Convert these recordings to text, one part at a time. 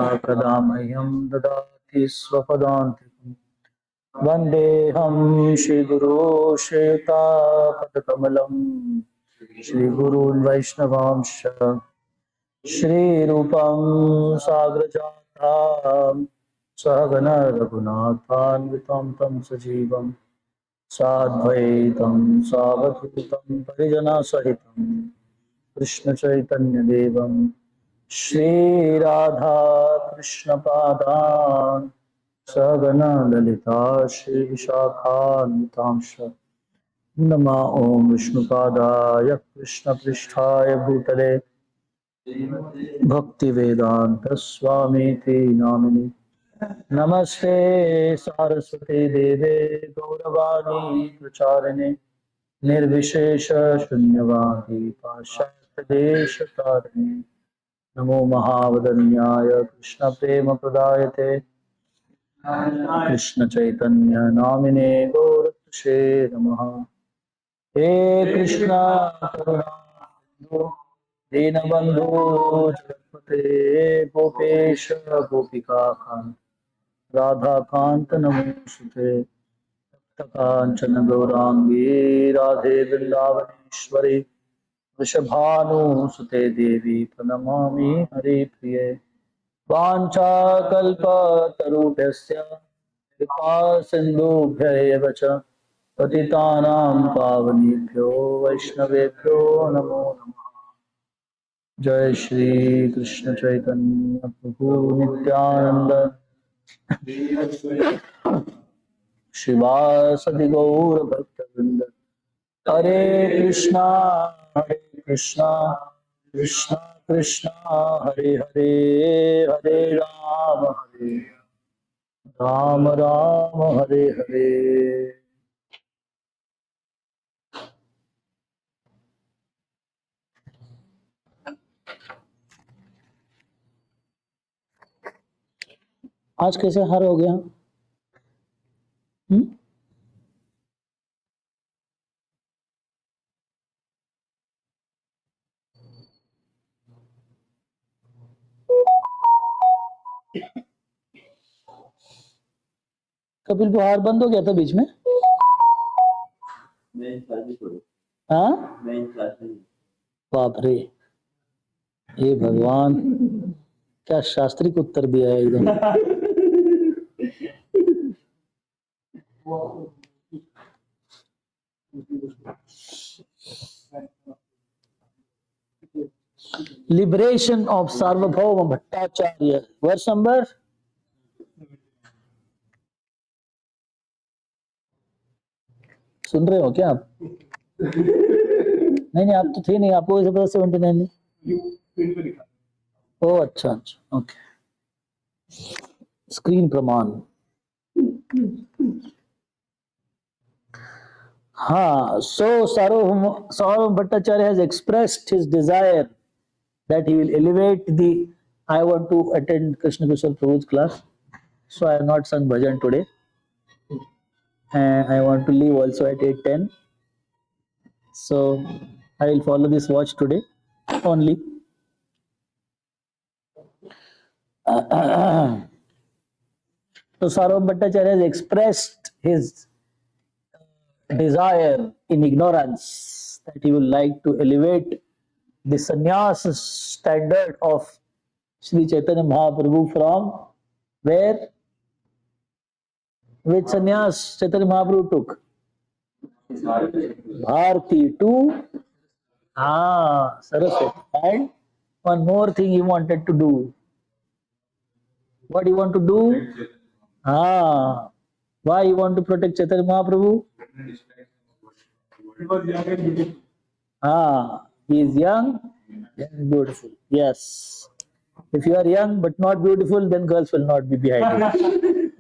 कदा मह्यं ददाति स्वपदान्तिकम् वन्देऽहं श्रीगुरो श्रीयुतापदकमलं श्रीगुरून् वैष्णवांश्च श्रीरूपं साग्रजातां सहगण रघुनाथान्वितं तं सजीवं साद्वैतं सावधूतं परिजनसहितं कृष्णचैतन्यदेवं श्रीराधा कृष्णपादान् सगण ललिता श्रीविशाखान्वितांश्च नमा ओं विष्णुपादाय कृष्णपृष्ठाय भूतले भक्तिवेदांत स्वामीति नामिने नमस्ते सारस्वती देवे गौरवाणी प्रचारिणे निर्विशेष शून्यवादी पाश्चात्यदेशतारिणे नमो महावदन्याय कृष्ण प्रेम प्रदायते कृष्ण चैतन्य नामिने गौरक्षे नमः। हे कृष्णा करुणा सिंधु दीनबंधु जगत्पते गोपेश गोपिका कांत राधा कांत नमोस्तुते कांचन गौरांगी राधे वृंदावनेश्वरी वृषभानुसुते देवी प्रणमामि हरिप्रिये वाञ्छाकल्पतरुभ्यश्च कृपा सिन्धुभ्यैव च पतितानां पावनेभ्यो वैष्णवेभ्यो नमो नमः। जय श्री कृष्ण चैतन्य प्रभु नित्यानंद शिवासदि गौर भक्तवृंद हरे कृष्णा कृष्णा कृष्णा हरे हरे हरे राम राम हरे हरे। आज कैसे हार हो गया? कपिल बुहार बंद हो गया था बीच में। हाँ, बाप रे, हे भगवान, क्या शास्त्रिक उत्तर दिया है एकदम। लिबरेशन ऑफ सार्वभौम भट्टाचार्य, वर्ष नंबर। सुन रहे हो क्या आप? नहीं, आप तो थे नहीं, आपको कैसे पता 79 नहीं? ओ अच्छा अच्छा, ओके, स्क्रीन प्रमाण। हाँ, so Sarvabhauma Bhattacharya has expressed his desire that he will elevate the. I want to attend Krishna Kishore Prabhu's class, so I have not sung bhajan today, and I want to leave also at 8:10. So I will follow this watch today only. So Sarvabhauma Bhattacharya has expressed his desire in ignorance that he would like to elevate the sannyas standard of Sri Chaitanya Mahaprabhu from where? Which sannyas Chaitanya Mahaprabhu took? Bharti to Saraswati. And one more thing he wanted to do. What he want to do? Why he want to protect Chaitanya Mahaprabhu? He is young and beautiful. Yes. If you are young but not beautiful, then girls will not be behind you.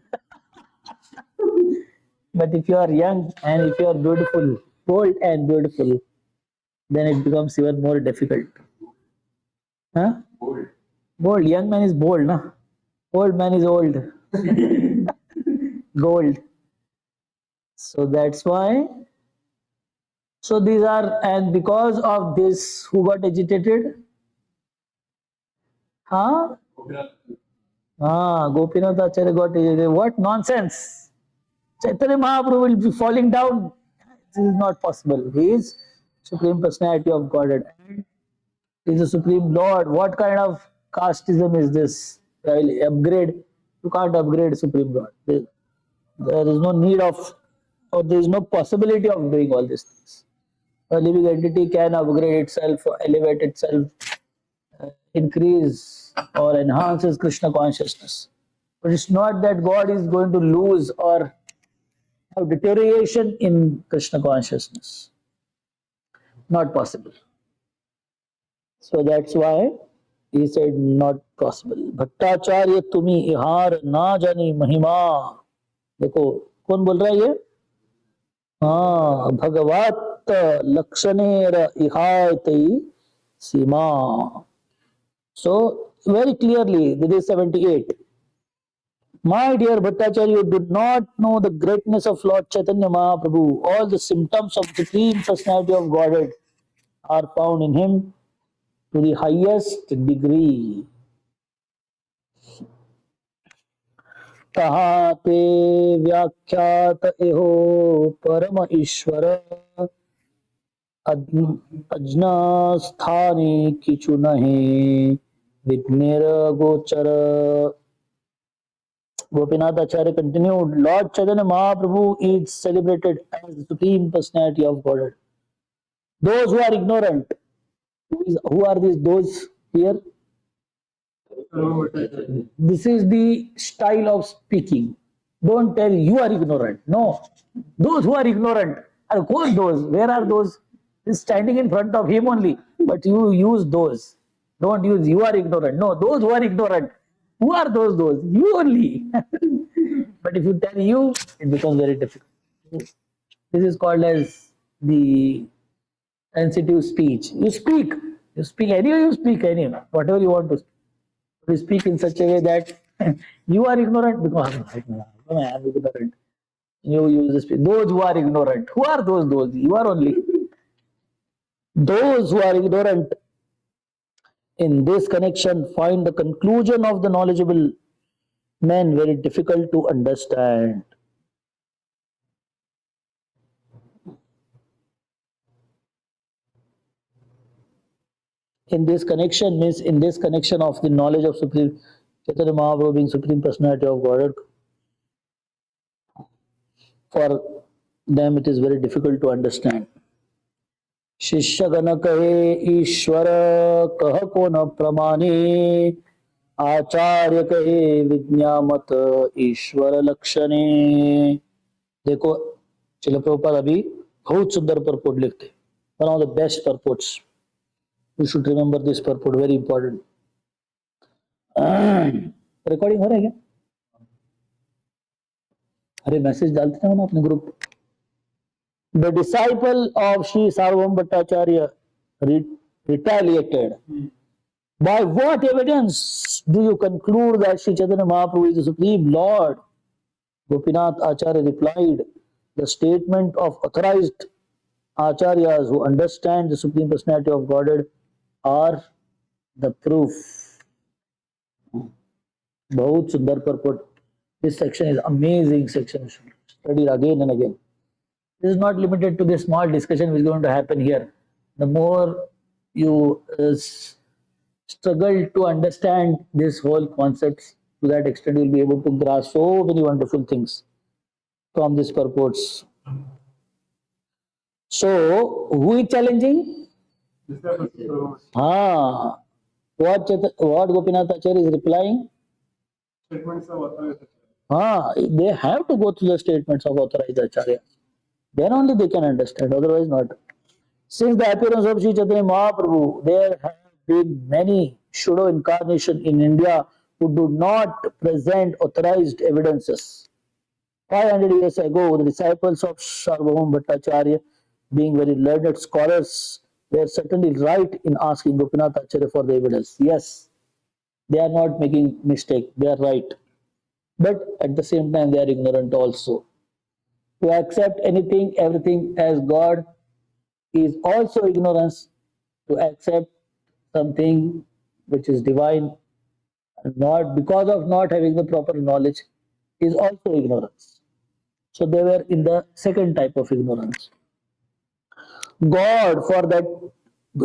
But if you are young and if you are beautiful, bold and beautiful, then it becomes even more difficult. Huh? Bold. Young man is bold, na? Old man is old. Gold. So that's why. So these are, and because of this, who got agitated? Huh? Gopinath Acharya got it. What nonsense! Chaitanya Mahaprabhu will be falling down. This is not possible. He is Supreme Personality of Godhead. And he is the Supreme Lord. What kind of casteism is this? I'll upgrade. You can't upgrade Supreme Lord. There is no need of, or there is no possibility of doing all these things. A living entity can upgrade itself, elevate itself, increase or enhance his Krishna consciousness. But it's not that God is going to lose or have deterioration in Krishna consciousness. Not possible. So that's why he said not possible. Bhattacharya तुम्ही इहार ना जानी महिमा. देखो कौन बोल रहा है ये? भगवत लक्षणेर इहायति सीमा. So very clearly, this is 78. My dear Bhattacharya, you do not know the greatness of Lord Chaitanya Mahaprabhu. All the symptoms of the Supreme Personality of Godhead are found in him to the highest degree. कहाँ ते व्याख्यात एहो परम ईश्वर अज्ञा स्थाने किचु नहे विघ्नेर गोचर. Gopinath Acharya continued, Lord Chaitanya Mahaprabhu is celebrated as the Supreme Personality of Godhead. Those who are ignorant, who are these those here? This is the style of speaking. Don't tell you are ignorant. No. Those who are ignorant. Of course those. Where are those? He's standing in front of him only. But you use those. Don't use you are ignorant. No, those who are ignorant. Who are those? Those? You only. But if you tell you, it becomes very difficult. This is called as the sensitive speech. You speak. You speak anyway, you speak anyway. Whatever you want to speak. We speak in such a way that you are ignorant because I am ignorant. You use this. Those who are ignorant. Who are those? Those you are only. Those who are ignorant in this connection find the conclusion of the knowledgeable men very difficult to understand. In this connection means in this connection of the knowledge of Supreme Chaitanya Mahaprabhu being Supreme Personality of Godhead, for them it is very difficult to understand. शिष्यगण कहे ईश्वर कह को न प्रमाणे आचार्य कहे विज्ञामत ईश्वर लक्षणे. देखो श्रील प्रभुपाद अभी बहुत सुंदर परपोट लिखते. One of the best purports. You should remember this purport, very important. Recording हो रहा है क्या? अरे मैसेज डालते हैं ना अपने group. The disciple of Sri Sarvabhauma Bhattacharya retaliated. By what evidence do you conclude that Sri Chaitanya Mahaprabhu is the Supreme Lord? Gopinath Acharya replied, the statement of authorized Acharyas who understand the Supreme Personality of Godhead are the proof. Bahut sundar purport. This section is amazing section. You should study it again and again. This is not limited to this small discussion which is going to happen here. The more you struggle to understand this whole concept, to that extent you will be able to grasp so many wonderful things from these purports. So, who is challenging? What Gopinath Acharya is replying? Statements of authorized Acharya. They have to go through the statements of authorized Acharya. Then only they can understand, otherwise not. Since the appearance of Sri Chaitanya Mahaprabhu, there have been many pseudo incarnations in India who do not present authorized evidences. 500 years ago, the disciples of Sarvabhauma Bhattacharya, being very learned scholars, were certainly right in asking Gopinath Acharya for the evidence. Yes, they are not making mistake, they are right. But at the same time, they are ignorant also. To accept anything, everything as God is also ignorance. To accept something which is divine Not because of not having the proper knowledge is also ignorance. So they were in the second type of ignorance. God for that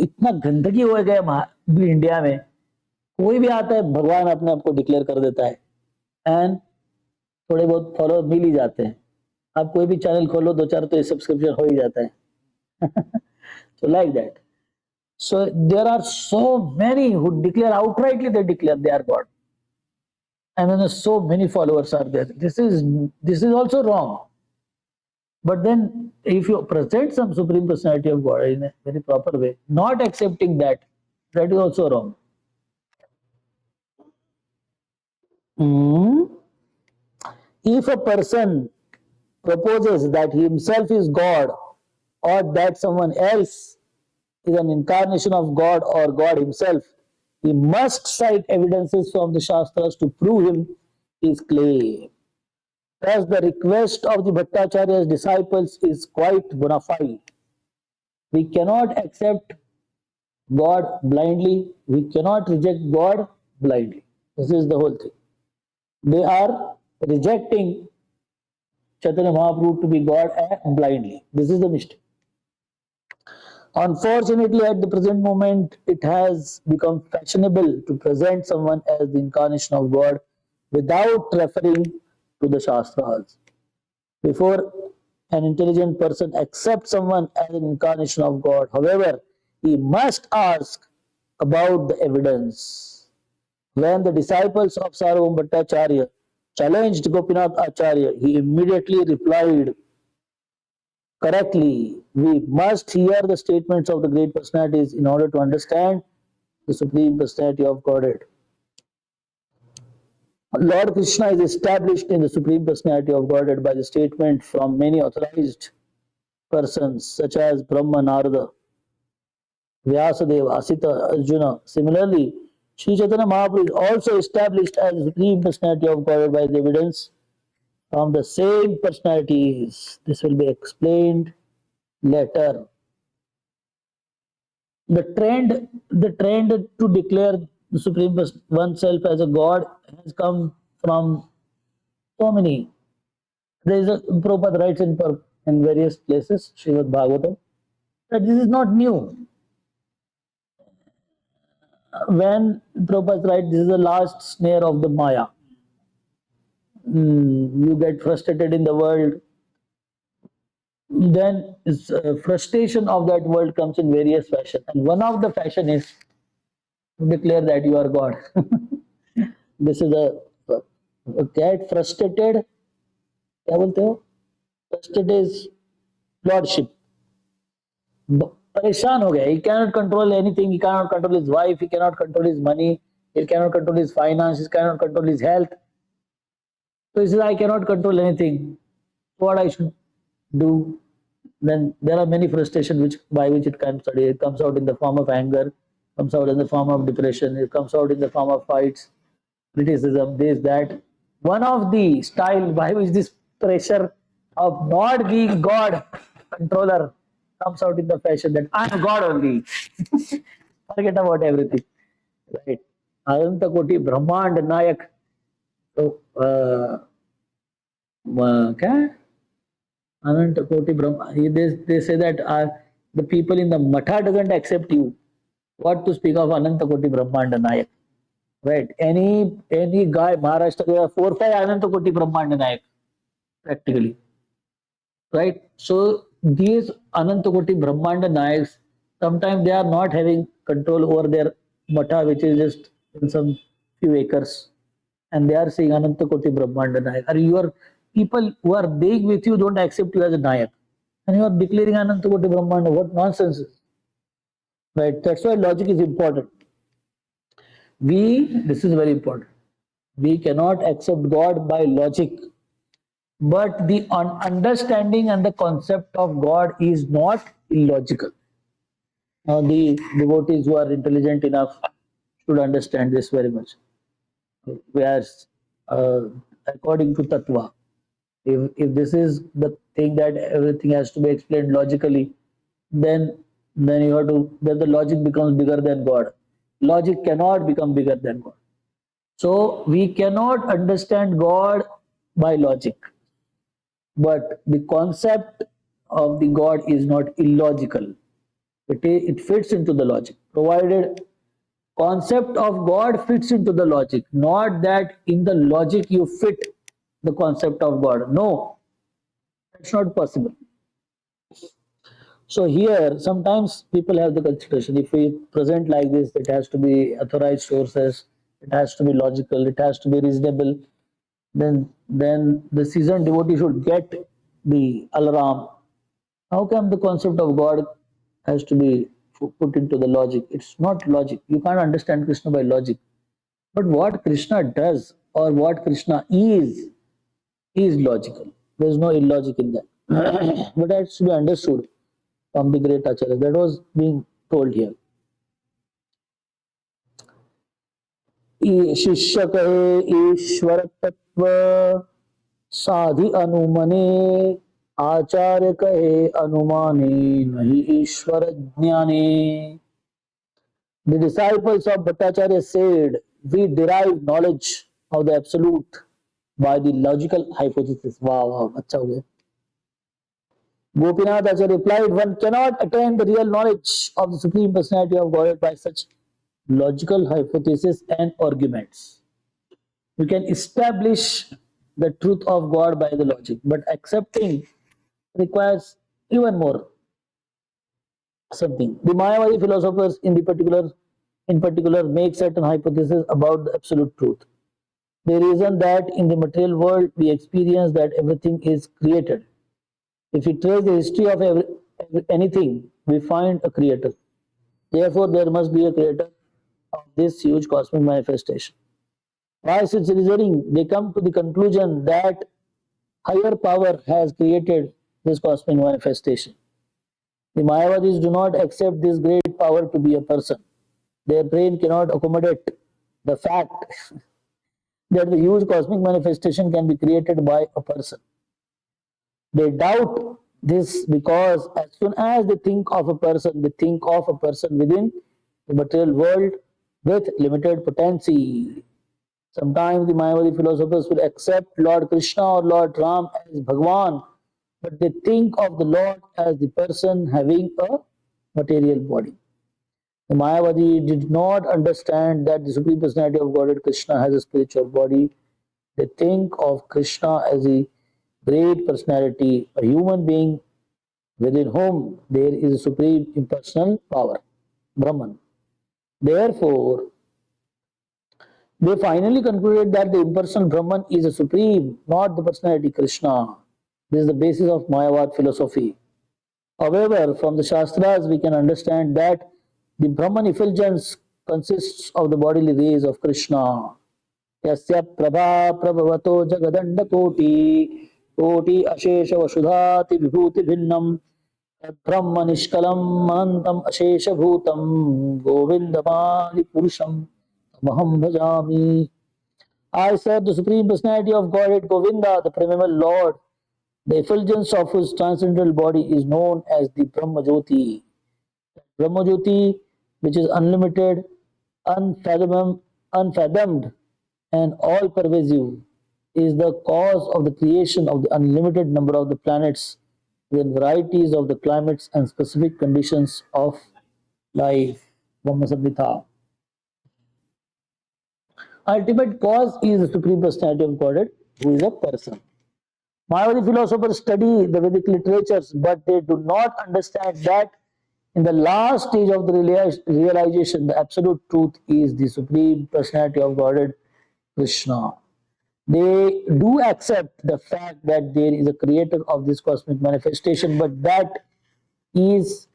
इतना गंदगी हो गया India में, कोई भी आता है भगवान अपने आप को डिक्लेयर कर देता है एंड थोड़े बहुत फॉलो मिल ही जाते हैं. आप कोई भी चैनल खोलो दो चार तो सब्सक्रिप्शन हो ही जाता है. So like that. So there are so many who declare outrightly, they declare they are God. And then so many followers are there. This is also wrong. But then if you present some Supreme Personality of God in a very proper way, not accepting that, that is also wrong. Hmm. If a person proposes that he himself is God or that someone else is an incarnation of God or God himself, he must cite evidences from the Shastras to prove his claim. Thus, the request of the Bhattacharya's disciples is quite bona fide. We cannot accept God blindly, we cannot reject God blindly. This is the whole thing. They are rejecting Chaitanya Mahaprabhu to be God blindly. This is the mistake. Unfortunately, at the present moment, it has become fashionable to present someone as the incarnation of God without referring to the Shastras. Before an intelligent person accepts someone as an incarnation of God, however, he must ask about the evidence. When the disciples of Sarvabhauma Bhattacharya challenged Gopinath Acharya, he immediately replied correctly, we must hear the statements of the great personalities in order to understand the Supreme Personality of Godhead. Lord Krishna is established in the Supreme Personality of Godhead by the statement from many authorized persons such as Brahma, Narada, Vyasadeva, Asita, Arjuna. Similarly, Sri Chaitanya Mahaprabhu is also established as the Supreme Personality of Godhead by the evidence from the same personalities. This will be explained later. The trend to declare the Supreme oneself as a God has come from so many. There is a Prabhupada writes in various places, Srimad Bhagavatam, that this is not new. When Prabhupada writes, this is the last snare of the Maya. You get frustrated in the world, then frustration of that world comes in various fashion, and one of the fashion is to declare that you are God. This is a get frustrated. क्या बोलते हो? Frustrated is lordship. परेशान हो गया. He cannot control anything. He cannot control his wife. He cannot control his money. He cannot control his finance. He cannot control his health. So he says, I cannot control anything. What I should do? Then there are many frustrations by which it comes out. It comes out in the form of anger, comes out in the form of depression, it comes out in the form of fights, criticism, this, that. One of the style by which this pressure of not being God controller comes out in the fashion that I am God only. Forget about everything. Right. Ananta Koti Brahmand Nayak. So, क्या? Ananta Koti Brahma. They say that the people in the Matha doesn't accept you. What to speak of Ananta Koti Brahmanda Nayak? Right. Any guy Maharashtra there are 4-5 Ananta Koti Brahmanda Nayak practically. Right. So these Ananta Koti Brahmanda Nayaks sometimes they are not having control over their Matha, which is just in some few acres, and they are saying Ananta Koti Brahmanda Nayak. Are your people who are being with you don't accept you as a Nayak, and you are declaring Ananta Koti Brahmanda? What nonsense! Right? That's why logic is important. This is very important. We cannot accept God by logic, but the understanding and the concept of God is not illogical. Now, the devotees who are intelligent enough should understand this very much. Whereas, according to Tattva, if this is the thing that everything has to be explained logically, then then the logic becomes bigger than God. Logic cannot become bigger than God. So we cannot understand God by logic, but the concept of the God is not illogical. It fits into the logic, provided concept of God fits into the logic, not that in the logic you fit the concept of God. No, that's not possible. So here, sometimes people have the consideration, if we present like this, it has to be authorized sources, it has to be logical, it has to be reasonable, then the seasoned devotee should get the alarm. How come the concept of God has to be put into the logic? It's not logic. You can't understand Krishna by logic. But what Krishna does or what Krishna is logical. There's no illogic in that. But that should be understood from the great Acharya. That was being told here. शिष्य कहे ईश्वर तत्व साधि अनुमने आचार्य कहे अनुमाने नहीं ईश्वर ज्ञाने. The disciples of Bhattacharya said, we derive knowledge of the absolute by the logical hypothesis. Wow, wow, अच्छा हो गया. Gopinath Acharya replied, one cannot attain the real knowledge of the Supreme Personality of Godhead by such logical hypotheses and arguments. You can establish the truth of God by the logic, but accepting requires even more something. The Mayavadi philosophers in particular make certain hypotheses about the absolute truth. They reason that in the material world we experience that everything is created. If we trace the history of anything, we find a creator. Therefore, there must be a creator of this huge cosmic manifestation. By such reasoning, they come to the conclusion that higher power has created this cosmic manifestation. The Mayavadis do not accept this great power to be a person. Their brain cannot accommodate the fact that the huge cosmic manifestation can be created by a person. They doubt this because as soon as they think of a person, they think of a person within the material world with limited potency. Sometimes the Mayavadi philosophers will accept Lord Krishna or Lord Ram as Bhagwan, but they think of the Lord as the person having a material body. The Mayavadi did not understand that the Supreme Personality of Godhead Krishna has a spiritual body. They think of Krishna as a great personality, a human being within whom there is a supreme impersonal power, Brahman. Therefore, they finally concluded that the impersonal Brahman is a supreme, not the personality Krishna. This is the basis of Mayavad philosophy. However, from the Shastras, we can understand that the Brahman effulgence consists of the bodily rays of Krishna. यस्य प्रभा प्रभवतो जगदण्ड कोटि कोटि अशेष वसुधाति विभूति भिन्नम ब्रह्म निष्कलम अनंतम अशेष भूतम गोविंदमादि पुरुषम तमहं भजामि. I said the Supreme Personality of Godhead Govinda, the primeval Lord, the effulgence of whose transcendental body is known as the Brahma Jyoti. Brahma Jyoti, which is unlimited, unfathomed and all pervasive, is the cause of the creation of the unlimited number of the planets with varieties of the climates and specific conditions of life. Brahma Samhita. Ultimate cause is the Supreme Personality of Godhead, who is a person. Mayavadi philosophers study the Vedic literatures, but they do not understand that in the last stage of the realization, the absolute truth is the Supreme Personality of Godhead, Krishna. They do accept the fact that there is a creator of this cosmic manifestation, but that is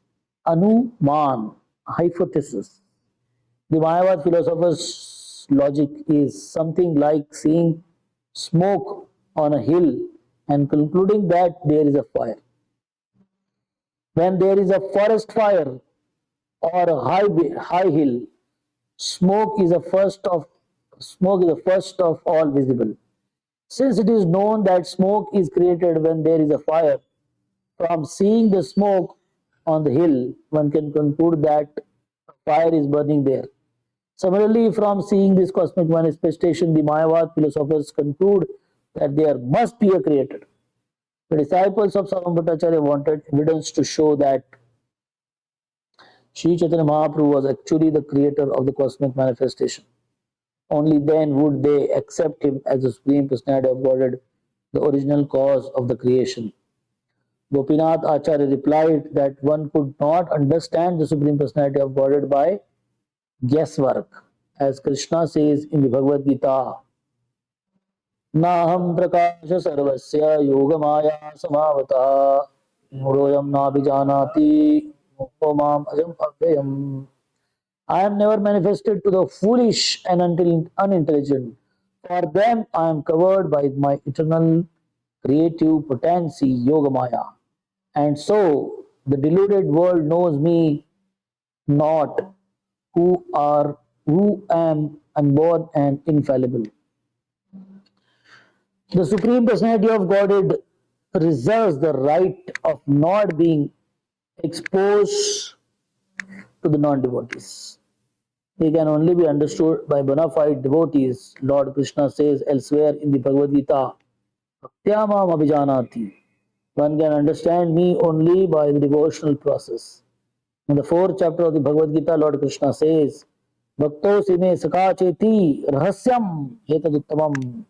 anuman, hypothesis. The Mayavad philosophers' logic is something like seeing smoke on a hill and concluding that there is a fire. When there is a forest fire or a high hill, smoke is the first of all visible. Since it is known that smoke is created when there is a fire, from seeing the smoke on the hill, one can conclude that a fire is burning there. Similarly, from seeing this cosmic manifestation, the Mayavad philosophers conclude that there must be a creator. The disciples of Sarvam Bhattacharya wanted evidence to show that Sri Chaitanya Mahaprabhu was actually the creator of the cosmic manifestation. Only then would they accept him as the Supreme Personality of Godhead, the original cause of the creation. Gopinath Acharya replied that one could not understand the Supreme Personality of Godhead by guesswork. As Krishna says in the Bhagavad Gita, Naham prakasha sarvasya yogamaya samavata mudoyam nabhijanati mukhamam ajam avyayam. I am never manifested to the foolish and unintelligent. For them I am covered by my eternal creative potency, Yogamaya. And so the deluded world knows me not, who am unborn and infallible. The Supreme Personality of Godhead reserves the right of not being exposed to the non-devotees. They can only be understood by bona fide devotees. Lord Krishna says elsewhere in the Bhagavad Gita, Bhaktyamam abhijanati. One can understand me only by the devotional process. In the fourth chapter of the Bhagavad Gita, Lord Krishna says, Bhaktosi me sakha cheti rahasyam etaduttamam.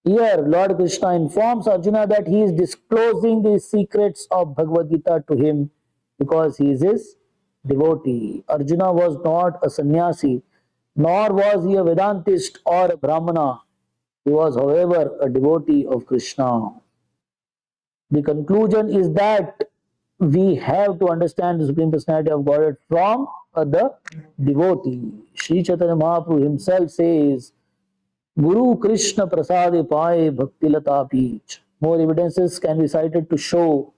Here, Lord Krishna informs Arjuna that he is disclosing the secrets of Bhagavad Gita to him because he is his devotee. Arjuna was not a sannyasi, nor was he a Vedantist or a Brahmana. He was, however, a devotee of Krishna. The conclusion is that we have to understand the Supreme Personality of Godhead from the devotee. Sri Chaitanya Mahaprabhu himself says, Guru Krishna Prasade Paye Bhaktilata Peech. More evidences can be cited to show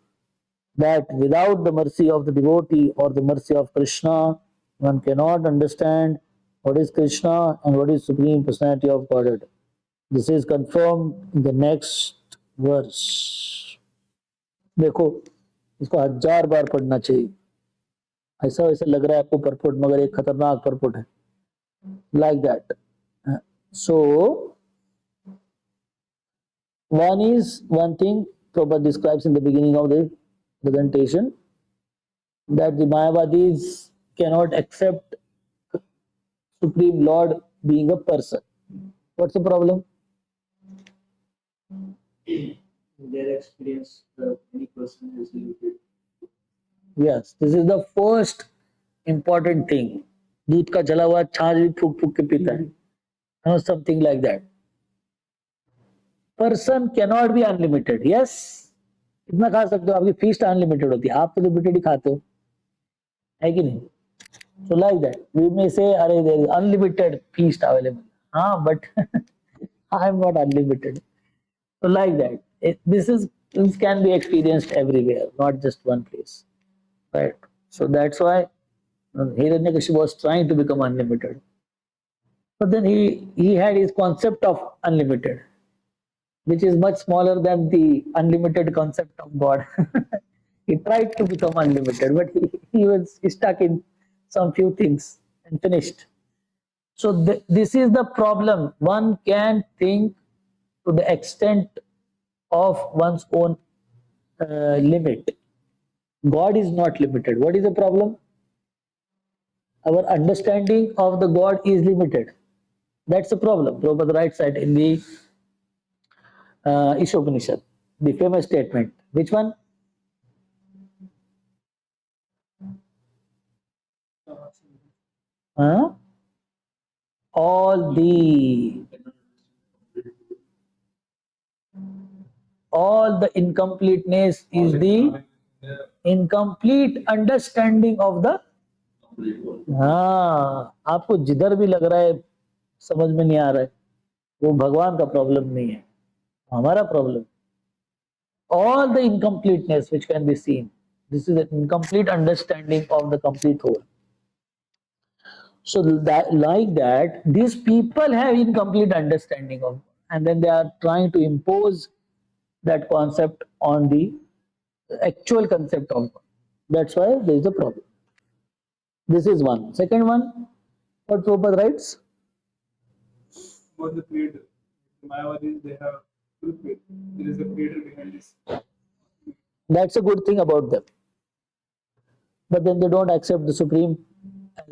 that without the mercy of the devotee or the mercy of Krishna, one cannot understand what is Krishna and what is Supreme Personality of Godhead. This is confirmed in the next verse. देखो इसको 1000 बार पढ़ना चाहिए. ऐसा वैसा लग रहा है आपको परपुट, मगर एक खतरनाक परपुट है. Like that. So one thing Prabhupada describes in the beginning of the presentation, that the Mayavadis cannot accept Supreme Lord being a person. What's the problem? In their experience, any person is limited. Yes, this is the first important thing. दूध का जला हुआ छाछ भी फूक फूक के पीता है. Something like that. Person cannot be unlimited. Yes, इतना खा सकते हो, आपकी फीस्ट अनलिमिटेड होती है, आप तो लिमिटेड ही खाते हो, है कि नहीं? So like that, we may say, "Arey, there is unlimited feast available." But I am not unlimited. So like that, this can be experienced everywhere, not just one place, right? So that's why Hiranyakashipu was trying to become unlimited, but then he had his concept of unlimited, which is much smaller than the unlimited concept of God. He tried to become unlimited, but he was stuck in some few things and finished. So this is the problem. One can think to the extent of one's own limit. God is not limited. What is the problem? Our understanding of the God is limited. That's the problem. Prabhupada writes that in the Ishopanishad, the famous statement. Which one? All the incompleteness is the incomplete understanding of the. आपको जिधर भी लग रहा है समझ में नहीं आ रहा है, वो भगवान का प्रॉब्लम नहीं है, हमारा problem. All the incompleteness which can be seen, this is an incomplete understanding of the complete whole. So that, like that, these people have incomplete understanding of, and then they are trying to impose that concept on the actual concept of God. That's why there is a problem. This is one. Second one, What Prabhupada writes? About the creator. The Mayavadis, they have full faith. There is a creator behind this. That's a good thing about them. But then they don't accept the Supreme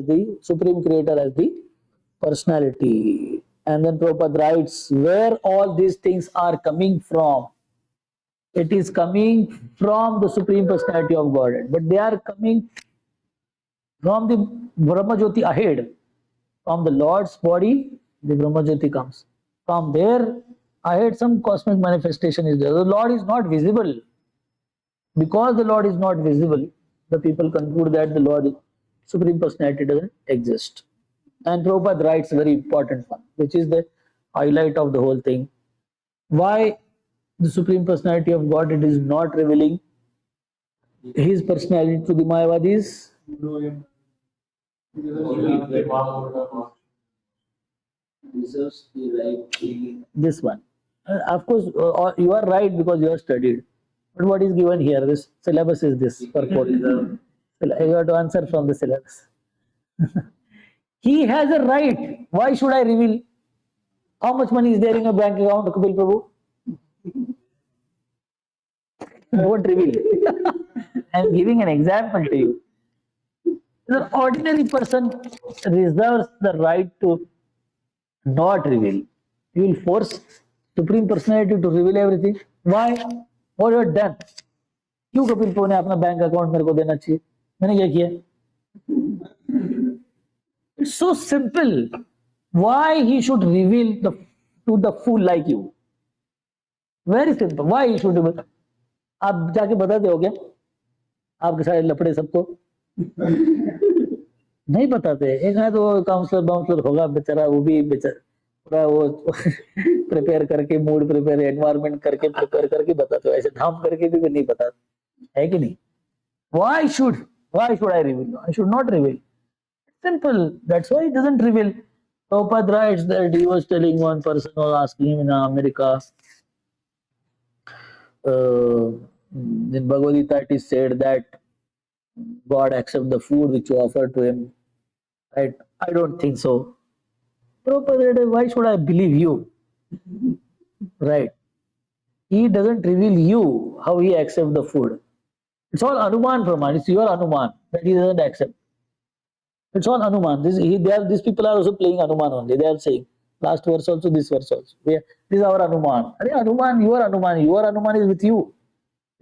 Creator as the personality. And then Prabhupada writes where all these things are coming from. It is coming from the Supreme Personality of Godhead. But they are coming from the Brahma Jyoti ahead. From the Lord's body, the Brahma Jyoti comes. From there, ahead some cosmic manifestation is there. The Lord is not visible. Because the Lord is not visible, the people conclude that the Lord, Supreme Personality, doesn't exist. And Prabhupada writes a very important one, which is the highlight of the whole thing. Why the Supreme Personality of God it is not revealing His personality to the Mayavadis? Know him. Deserves the right to This one. Of course, you are right because you have studied. But what is given here? This syllabus is this purport. You have to answer from the syllabus. He has a right. Why should I reveal? How much money is there in your bank account, Kapil Prabhu? I won't reveal. I am giving an example to you. The ordinary person reserves the right to not reveal. You will force Supreme Personality to reveal everything. Why? What you have done? क्यों कपिल प्रभु ने अपना bank account मेरे को देना चाहिए? मैंने क्या किया? It's so simple. Why he should reveal to the fool like you? Very simple. Why he should reveal? आप जाके बताते हो क्या? आपके सारे लफड़े सबको नहीं बताते. एक है तो काउंसलर होगा बेचारा, वो भी बेचारा पूरा वो प्रिपेयर करके मूड प्रिपेयर एनवायरनमेंट करके प्रिपेयर करके बताते हो. ऐसे धाम करके भी नहीं बताते, है कि नहीं? Why should I reveal? I should not reveal. Simple. That's why he doesn't reveal. Prabhupada writes that he was telling one person was asking him in America. In Bhagavad Gita it is said that God accepts the food which you offer to him. Right? I don't think so. Prabhupada said, why should I believe you? Right? He doesn't reveal you how he accepts the food. It's all Anuman Praman. It's your Anuman that he doesn't accept. It's all Anuman. These people are also playing Anuman only. They are saying last verse also, this verse also. This is our Anuman. Anuman, your Anuman. Your Anuman is with you.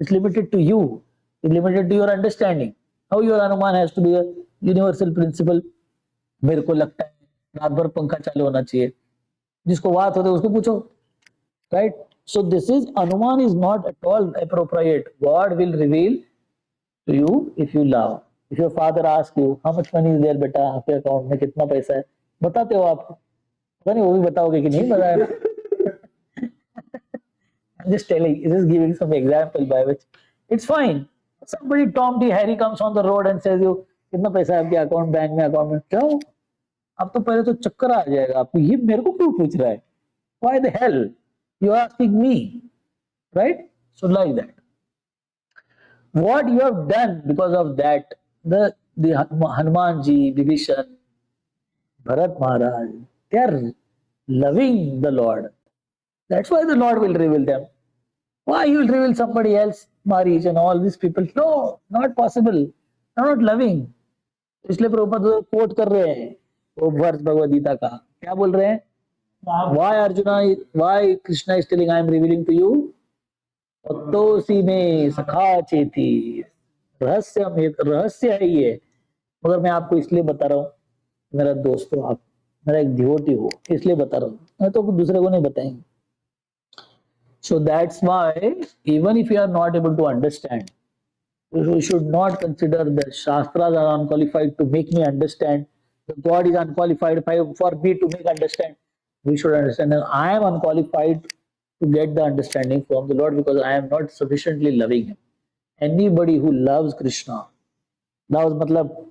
It's limited to you. It's limited to your understanding. How your Anuman has to be a universal principle. मेरे को लगता है रात भर पंखा चालू होना चाहिए. जिसको बात होते उसको पूछो. Right? So this is Anuman is not at all appropriate. God will reveal to you if you love. If your father asks you, how much money is there बेटा आपके अकाउंट में कितना पैसा है, बताते हो आप? पता नहीं वो भी बताओगे कि नहीं बताया. I'm just telling, just giving some example by which it's fine. Somebody Tom D Harry comes on the road and says you कितना पैसा है आपके अकाउंट बैंक में अकाउंट में, क्यों? अब तो पहले तो चक्कर आ जाएगा आपको, ये मेरे को क्यों पूछ रहा है? Why the hell you are asking me? Right? So like that. What you have done because of that, the Hanumanji, Vibhishan, Bharat Maharaj, they are loving the Lord. That's why the Lord will reveal them. Why he will reveal somebody else, Marish and all these people? No, not possible. They are not loving. इसलिए Prabhupada coat कर रहे हैं वो वर्ष भगवद गीता का. क्या बोल रहे हैं? Why Arjuna, why Krishna is telling I am revealing to you? भक्तोसी में सखा चेती. रहस्य है ये, मगर मैं आपको इसलिए बता रहा हूँ मेरा दोस्त हो आप, मेरा एक डिवोटी हो, इसलिए बता रहा हूँ, मैं तो दूसरे को नहीं बताएंगे. So that's why even if you are not able to understand, you should not consider the Shastras are unqualified to make me understand. The God is unqualified for me to make understand. We should understand that I am unqualified to get the understanding from the Lord because I am not sufficiently loving Him. Anybody who loves Krishna, loves matlab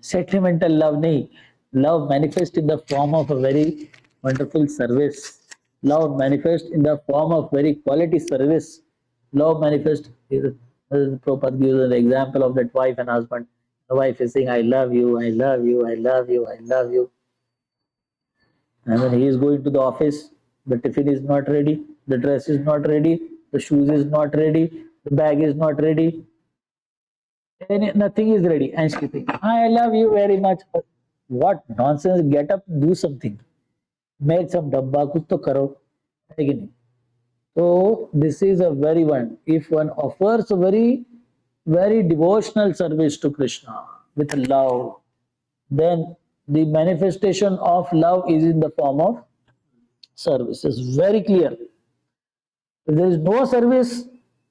sentimental love nahi, love manifest in the form of a very wonderful service. Love manifest in the form of very quality service. Love manifest, Prabhupada gives an example of that wife and husband. The wife is saying, I love you, I love you, I love you, I love you. And when he is going to the office, the tiffin is not ready, the dress is not ready, the shoes is not ready, the bag is not ready, and nothing is ready. And she thinks, I love you very much. What nonsense! Get up, do something. Make some dabba, kuch to karo. है कि नहीं? So this is a very one. If one offers a very devotional service to Krishna with love, then the manifestation of love is in the form of service. It's very clear. If there is no service,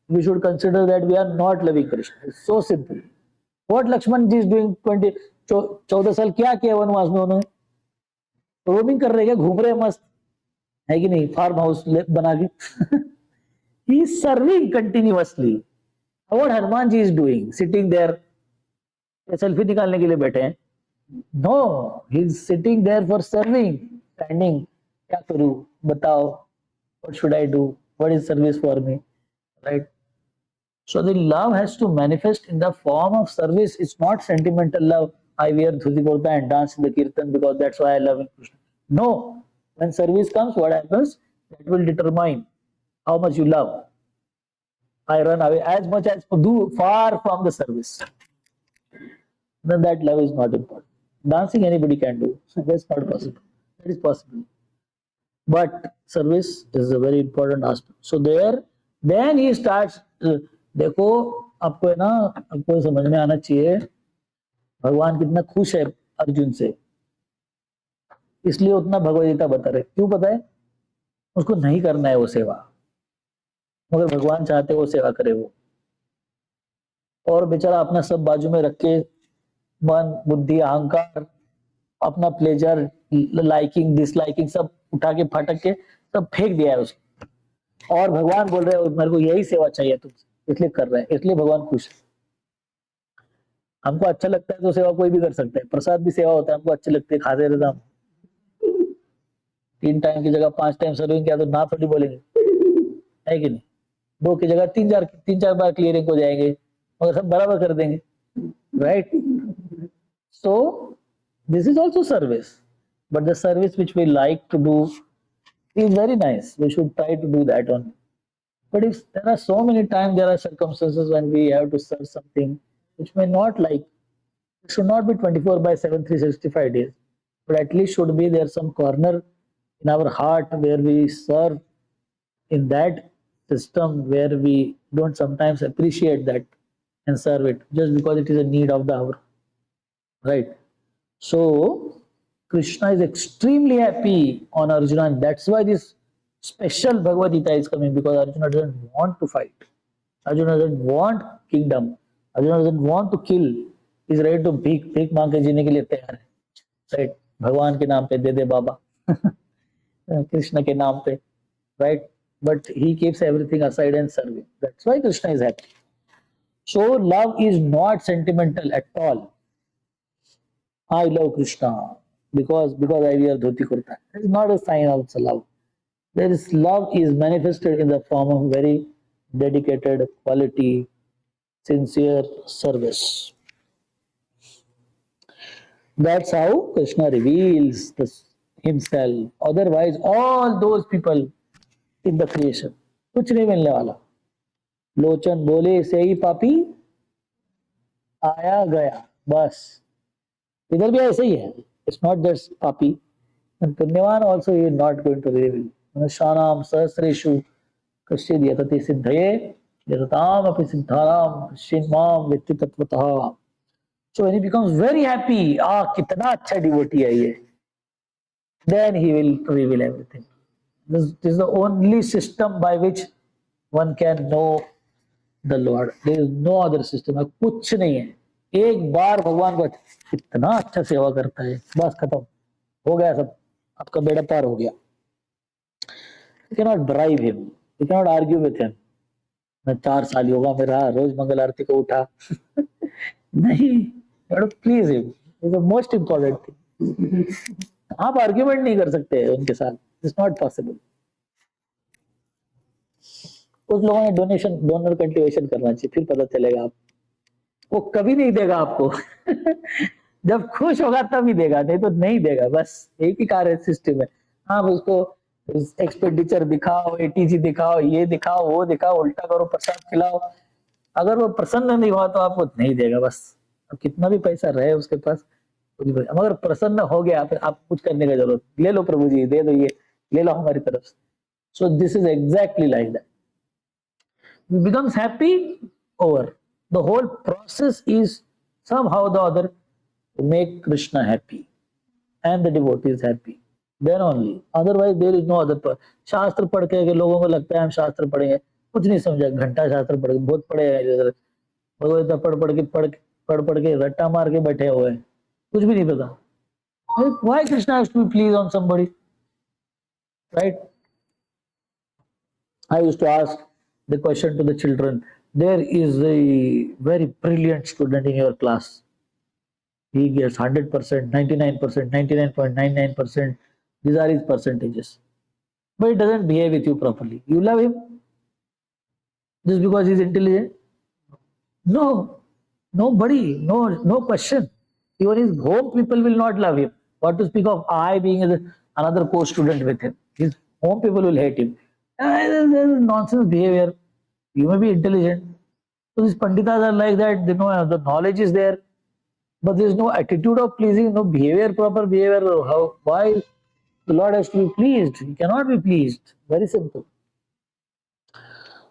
we should consider that we are not loving Krishna. It's so simple. What Lakshman ji is doing 14 साल क्या किया वनवास में उन्होंने? Roaming कर रहे हैं, घूम रहे हैं मस्त, है कि नहीं? फार्म हाउस बना के. He is serving continuously. What Hanuman ji is doing, sitting there, selfie निकालने के लिए बैठे हैं? No, he is sitting there for serving, standing. क्या करूं? बताओ. What should I do? What is service for me? Right? So the love has to manifest in the form of service. It's not sentimental love. I wear dhuti kurta and dance in the kirtan because that's why I love Krishna. No. When service comes, what happens? That will determine how much you love. I run away as much as do far from the service. Then that love is not important. Dancing anybody can do. So that's not possible. That is possible. But service is a very important aspect. So there, then he starts. देखो आपको है ना, आपको समझ में आना चाहिए भगवान कितना खुश है अर्जुन से, इसलिए उतना भगवद गीता बता रहे. क्यों पता है? उसको नहीं करना है वो सेवा, मगर भगवान चाहते वो सेवा करे वो. और बेचारा अपना सब बाजू में रख के, मन बुद्धि अहंकार, अपना प्लेजर, लाइकिंग डिसलाइकिंग सब उठा के फाटक के सब फेंक दिया है उसको. और भगवान बोल रहे हैं मेरे को यही सेवा चाहिए तुमसे, इसलिए कर रहे हैं, इसलिए भगवान खुश है. हमको अच्छा लगता है तो सेवा कोई भी कर सकता है. प्रसाद भी सेवा होता है, हमको अच्छे लगते हैं, खाते रहते हम. 3 टाइम की जगह 5 टाइम सर्विंग किया तो ना थोड़ी बोलेंगे, है कि नहीं? 2 की जगह 3-4 बार क्लियरिंग हो जाएंगे, मगर सब बराबर कर देंगे. Right? So this is also service, but the service which we like to do is very nice. We should try to do that only. But if there are so many times, there are circumstances when we have to serve something which may not like, it should not be 24/7, 365 days, but at least should be there some corner in our heart where we serve in that system where we don't sometimes appreciate that and serve it just because it is a need of the hour. Right? So Krishna is extremely happy on Arjuna, and that's why this special Bhagavad Gita is coming, because Arjuna doesn't want to fight. Arjuna doesn't want kingdom. Arjuna doesn't want to kill. He's ready to भीख मांग के जीने के लिए तैयार है. Right? भगवान के नाम पे दे दे बाबा. कृष्ण के नाम पे. Right? But he keeps everything aside and serving. That's why Krishna is happy. So love is not sentimental at all. I love Krishna because I wear dhoti kurta. It's not a sign of love. There is love is manifested in the form of very dedicated, quality, sincere service. That's how Krishna reveals himself. Otherwise, all those people in the creation, कुछ नहीं मिलने वाला. लोचन बोले से ही पापी आया गया, बस. इधर भी ऐसे ही है. It's not just papi. And punyavan also he is not going to reveal. Shanam sahasreshu kashid yatati siddhaye yatatam api siddharam shinmam vitti tatvatah. So when he becomes very happy, kitna acha devotee hai ye, then he will reveal everything. This is the only system by which one can know the Lord. There is no other system. कुछ नहीं है. एक बार भगवान को इतना अच्छा सेवा करता है, बस खत्म हो गया सब, आपका बेड़ा पार हो गया. You cannot bribe him. You cannot argue with him. मैं 4 साल योगा में रहा, रोज मंगल आरती को उठा. नहीं, you have to please him. It's the most important thing. आप आर्ग्यूमेंट नहीं कर सकते उनके साथ. It's not possible. कुछ लोगों ने डोनर कल्टीवेशन करना चाहिए, फिर पता चलेगा आप वो कभी नहीं देगा आपको। जब खुश होगा तभी देगा, नहीं तो नहीं देगा। बस एक ही कार्य सिस्टम है। आप उसको एक्सपेंडिचर दिखाओ, एटीजी दिखाओ, ये दिखाओ, वो दिखाओ, उल्टा करो, प्रसाद खिलाओ, अगर वो प्रसन्न नहीं हुआ तो आपको नहीं देगा। बस अब कितना भी पैसा रहे उसके पास, कुछ भी, मगर प्रसन्न हो गया फिर आप कुछ करने की जरूरत, ले लो प्रभु जी, दे दो, ये ले लो हमारी तरफ से। सो this is exactly like that, becomes happy over. The whole process is somehow or the other to make Krishna happy and the devotees happy. Then only. Otherwise, there is no other. शास्त्र पढ़ के लोगों को लगता है हम शास्त्र पढ़ेंगे, कुछ नहीं समझा, घंटा शास्त्र पढ़ के बहुत पढ़े हैं इधर, भगवत पढ़ के रट्टा मार के बैठे हुए हैं, कुछ भी नहीं पता. Why Krishna has to be pleased on somebody, right? I used to ask the question to the children. There is a very brilliant student in your class. He gets 100%, 99%, 99.99%. These are his percentages. But he doesn't behave with you properly. You love him just because he's intelligent? No. Nobody. No question. Even his home people will not love him. What to speak of I being another co-student with him? His home people will hate him. This is nonsense behavior. You may be intelligent. So these panditas are like that. They know the knowledge is there, but there is no attitude of pleasing, no behavior, proper behavior. Why the Lord has to be pleased? He cannot be pleased. Very simple.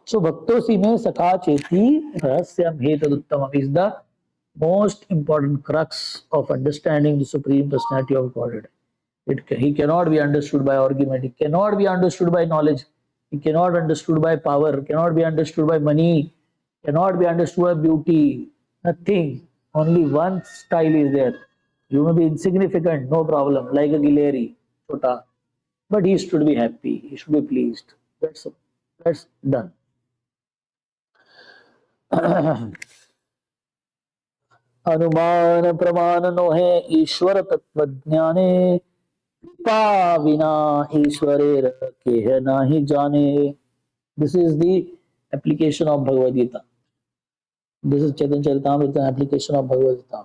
So bhaktosi me sakha cheti rahasyam hetaduttamam is the most important crux of understanding the Supreme Personality of Godhead. He cannot be understood by argument. He cannot be understood by knowledge. He cannot be understood by power. Cannot be understood by money. Cannot be understood by beauty. Nothing. Only one style is there. You may be insignificant, no problem, like a Gileri, chota. But he should be happy. He should be pleased. That's done. अनुमान प्रमाण नोहे ईश्वर तत्व ज्ञाने कृपा विना ईश्वरेर केह नाही जाने. This is the application of Bhagavad Gita. This is Chaitanya Charitamrita application of Bhagavad Gita.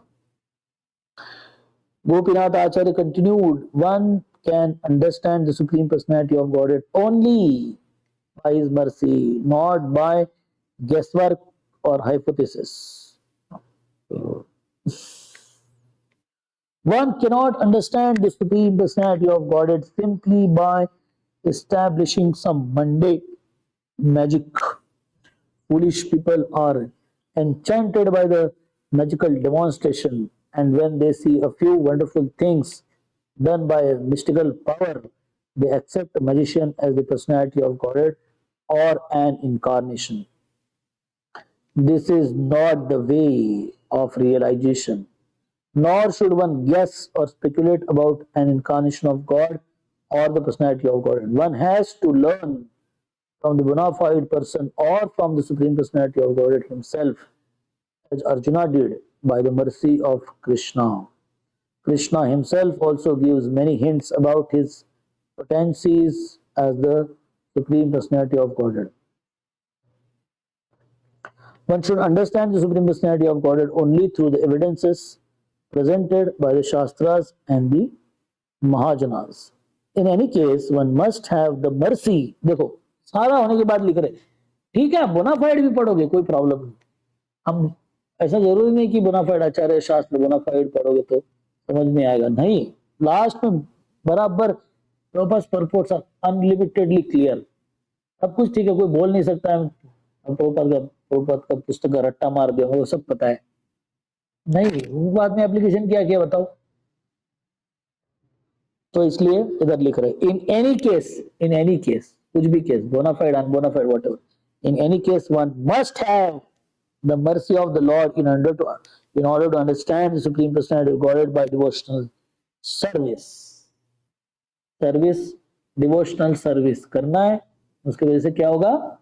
Gopinath Acharya continued, one can understand the Supreme Personality of Godhead only by His mercy, not by guesswork or hypothesis. One cannot understand the Supreme Personality of Godhead simply by establishing some mundane magic. Foolish people are enchanted by the magical demonstration, and when they see a few wonderful things done by a mystical power, they accept a magician as the personality of Godhead or an incarnation. This is not the way of realization, nor should one guess or speculate about an incarnation of God or the personality of God. One has to learn from the bona fide person or from the Supreme Personality of Godhead himself, as Arjuna did by the mercy of Krishna. Krishna himself also gives many hints about his potencies as the Supreme Personality of Godhead. One should understand the Supreme Personality of Godhead only through the evidences presented by the Shastras and the Mahajanas. In any case, one must have the mercy. देखो सारा होने के बाद लिख रहे, ठीक है bonafide भी पढ़ोगे कोई प्रॉब्लम नहीं, हम ऐसा जरूरी नहीं कि बोनाफाइड आचार्य शास्त्र बोनाफाइड पढ़ोगे तो समझ में आएगा, नहीं, लास्ट में बराबर proper purports are unlimitedly clear, सब कुछ ठीक है, कोई बोल नहीं सकता है प्रभुपाद का पुस्तक का रट्टा मार दिया, वो सब पता है, नहीं वो बाद में एप्लीकेशन क्या किया बताओ. तो इसलिए इधर लिख रहे इन एनी केस कुछ भी case, bonafide unbonafide whatever, in any case one must have the mercy of the Lord in order to understand the Supreme Personality of Godhead by devotional service. Devotional service करना है, उसके वजह से क्या होगा?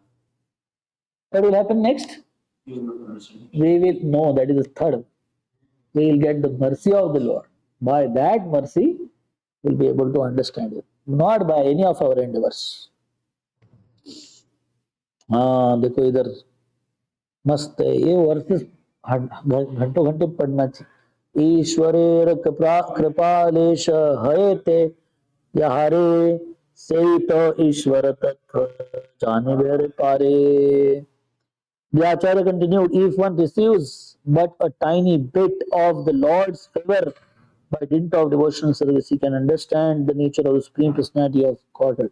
What will happen next? We will know, that is the third. We will get the mercy of the Lord. By that mercy, we will be able to understand it, not by any of our endeavors. हाँ देखो इधर मस्त है ये versus घंटों घंटे पढ़ना चाहिए। ईश्वरेर कृपालेश हयते यहारे से तो ईश्वर तत्व जाने बेर पारे। The Acharya continued, if one receives but a tiny bit of the Lord's favor by dint of devotional service, he can understand the nature of the Supreme Personality of Godhead.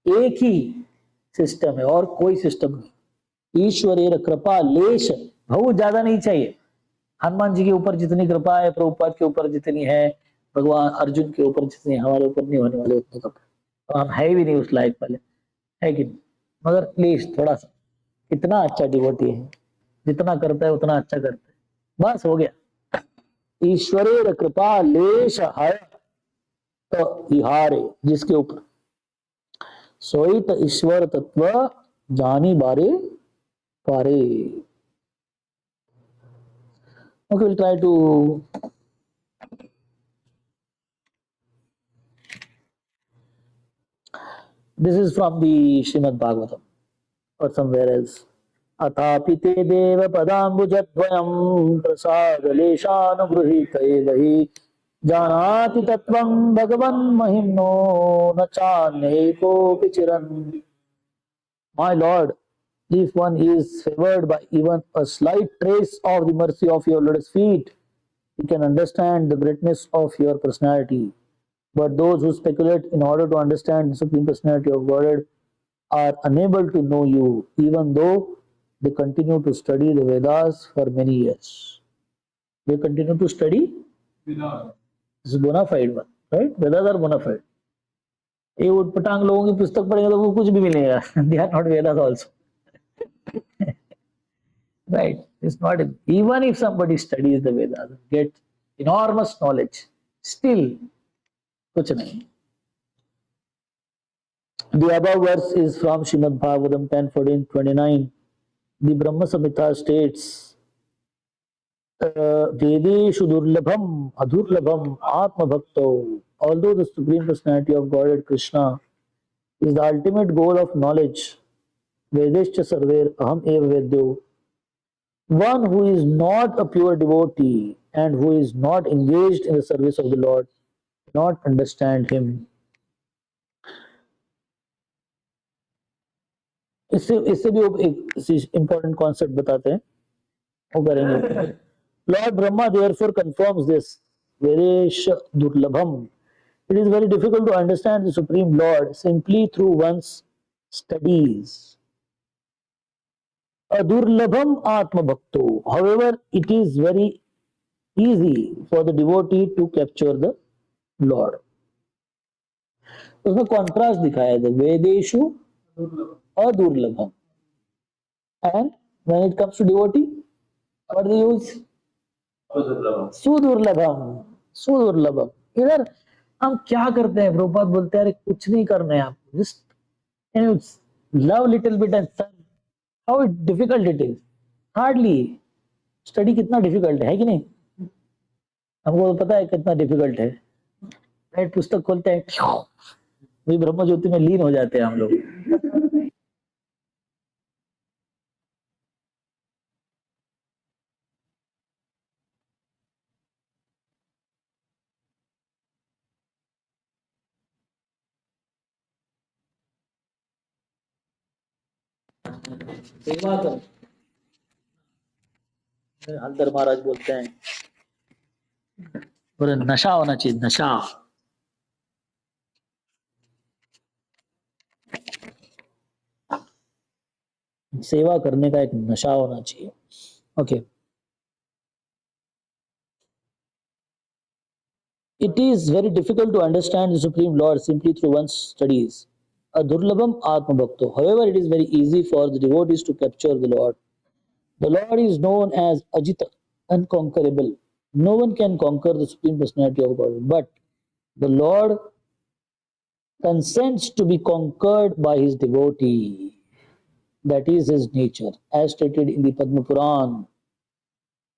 एक ही सिस्टम है और कोई system नहीं। ईश्वरेर कृपा लेश, बहुत ज्यादा नहीं चाहिए। हनुमान जी के ऊपर जितनी कृपा है, प्रभुपाद के ऊपर जितनी है, भगवान अर्जुन के ऊपर जितनी, हमारे ऊपर नहीं होने वाले उतनी कृपा। तो हम है भी नहीं उस लायक वाले, है कि नहीं? मगर प्लीज थोड़ा सा, कितना अच्छा डिवोटी है, जितना करता है उतना अच्छा करता है, बस हो गया। ईश्वरेर कृपा लेश है तो इहारे, जिसके ऊपर सोई तो ईश्वर तत्व जानी बारे पारे। Okay, we'll try to this is from the Srimad Bhagavatam or somewhere else. अथापि ते देव पदाम्बुजद्वयं प्रसादलेशानुगृहीत एव हि जानाति तत्त्वं भगवन् महिम्नो न चान्येकोऽपि चिरन्। My Lord, if one is favored by even a slight trace of the mercy of your lotus feet, he can understand the greatness of your personality. But those who speculate in order to understand the Supreme Personality of Godhead are unable to know you, even though they continue to study the Vedas for many years. They continue to study? Without. This is bona fide one, right? Vedas are bona fide. ये उटपटांग लोगों की पुस्तक पढ़ेंगे तो वो कुछ भी मिलेगा। They are not Vedas also. Right? It's not, even if somebody studies the Vedas, gets enormous knowledge, still कुछ नहीं। The above verse is from Srimad Bhagavatam 10:14-29. The Brahma Samhita states, Vedeshu durlabham adurlabham atma bhakto. Although the Supreme Personality of Godhead Krishna is the ultimate goal of knowledge, Vedescha sarver aham eva vedyo. One who is not a pure devotee and who is not engaged in the service of the Lord cannot understand him. इससे इससे भी एक important concept बताते हैं, वो करेंगे। Lord Brahma therefore confirms this. Veresh durlabham. It is very difficult to understand the Supreme Lord simply through one's studies. Adurlabham atma bhakto. However, it is very easy for the devotee to capture the Lord. उसमें contrast दिखाया था, वेदेशु अदुर्लभम, and when it comes to devotee, what do you use? सुदुर्लभम, सुदुर्लभम। इधर हम क्या करते हैं, प्रभुपाद बोलते हैं अरे कुछ नहीं करना है आपको, just love little bit and serve. How difficult it is? Hardly. Study कितना डिफिकल्ट है कि नहीं? हमको पता है कितना डिफिकल्ट है, राइट? पुस्तक खोलते हैं, वही ब्रह्म ज्योति में लीन हो जाते हैं हम लोग। सेवा कर, हल्दर महाराज बोलते हैं, और नशा होना चाहिए, नशा। सेवा करने का एक नशा होना चाहिए। Okay, it is very difficult to understand the Supreme Lord simply through one's studies. Adurlabham atma bhakto. However, it is very easy for the devotees to capture the Lord. The Lord is known as Ajita, unconquerable. No one can conquer the Supreme Personality of God, but the Lord consents to be conquered by his devotee. That is his nature, as stated in the Padma Puran.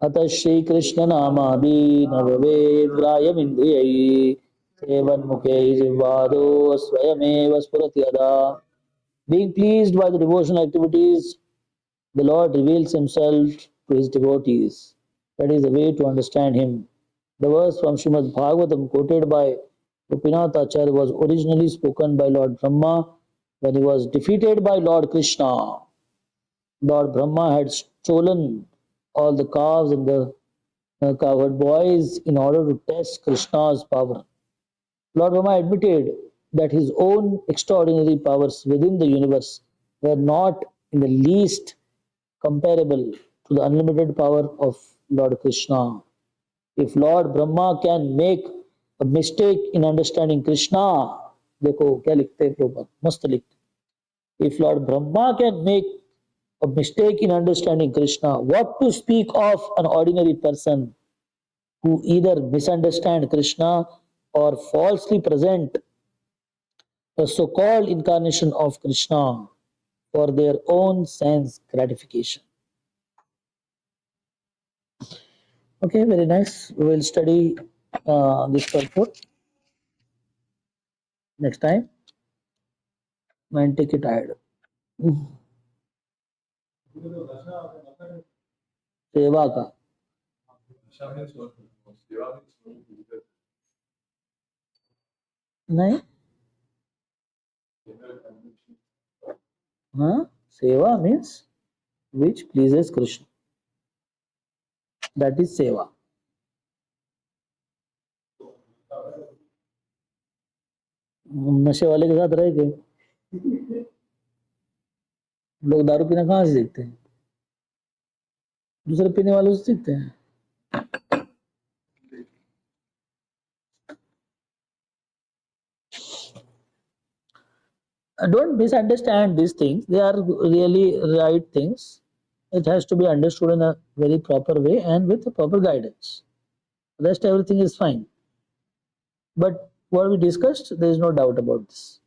अतः श्री कृष्ण नामादि नववेद्रायमिन्द्रियै सेवन्मुखे जिह्वादो स्वयमेव स्फुरति यदा. Being pleased by the devotional activities, the Lord reveals himself to his devotees. That is the way to understand him. The verse from Srimad Bhagavatam quoted by Gopinath Acharya was originally spoken by Lord Brahma when he was defeated by Lord Krishna. Lord Brahma had stolen all the calves and the cowherd boys in order to test Krishna's power. Lord Brahma admitted that his own extraordinary powers within the universe were not in the least comparable to the unlimited power of Lord Krishna. If Lord Brahma can make a mistake in understanding Krishna, देखो क्या लिखते हैं प्रभुपाद मस्त लिखते if Lord Brahma can make a mistake in understanding Krishna, what to speak of an ordinary person who either misunderstand Krishna or falsely present the so-called incarnation of Krishna for their own sense gratification. Okay, very nice. We will study this purport next time and take it ahead. सेवा का नहीं हाँ सेवा means which pleases Krishna. That is सेवा. नशे वाले के साथ रह गए लोग दारू पीना कहाँ से सीखते हैं दूसरे पीने वालों से सीखते हैं don't misunderstand these things. They are really right things. It has to be understood in a very proper way and with a proper guidance. Rest everything is fine. But what we discussed, there is no doubt about this.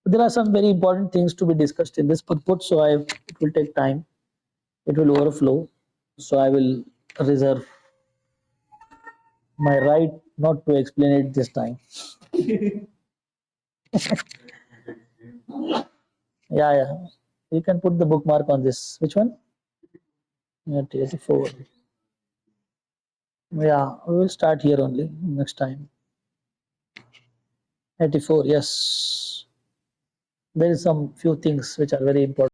There are some very important things to be discussed in this purport, so it will take time. It will overflow. So I will reserve my right not to explain it this time. Yeah, yeah. You can put the bookmark on this. Which one? Yeah, 84. Yeah, we will start here only next time. 84, yes. There is some few things which are very important.